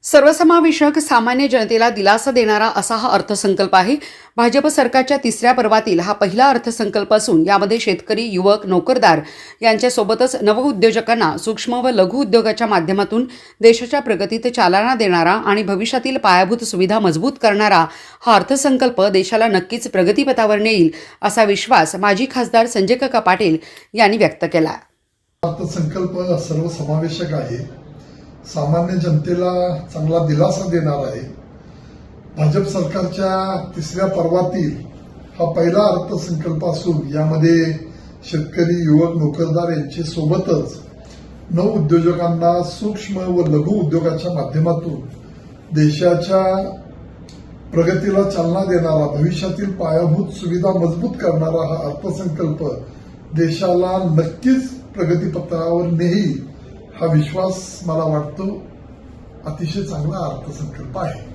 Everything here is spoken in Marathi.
सर्वसमावेशक सामान्य जनतेला दिलासा देणारा असा हा अर्थसंकल्प आहे. भाजप सरकारच्या तिसऱ्या पर्वातील हा पहिला अर्थसंकल्प असून यामध्ये शेतकरी, युवक, नोकरदार यांच्यासोबतच नवउद्योजकांना सूक्ष्म व लघु उद्योगाच्या माध्यमातून देशाच्या प्रगतीत चालना देणारा आणि भविष्यातील पायाभूत सुविधा मजबूत करणारा हा अर्थसंकल्प देशाला नक्कीच प्रगतीपथावर नेईल असा विश्वास माजी खासदार संजय काका पाटील यांनी व्यक्त केला. अर्थसंकल्प सर्वसमावेशक आहे. सामान्य जनतेला चांगला दिलासा देणार आहे. भाजप सरकारच्या तिसऱ्या पर्वातील हा पहिला अर्थसंकल्प असून यामध्ये शेतकरी, युवक, नोकरदार यांच्या सोबतच नवउद्योजकांना सूक्ष्म व लघु उद्योगाच्या माध्यमातून देशाच्या प्रगतीला चालना देणारा, भविष्यातील पायाभूत सुविधा मजबूत करणारा हा अर्थसंकल्प देशाला नक्कीच प्रगतीपथावर नेईल हा विश्वास मला वाटतो. अतिशय चांगला अर्थसंकल्प आहे.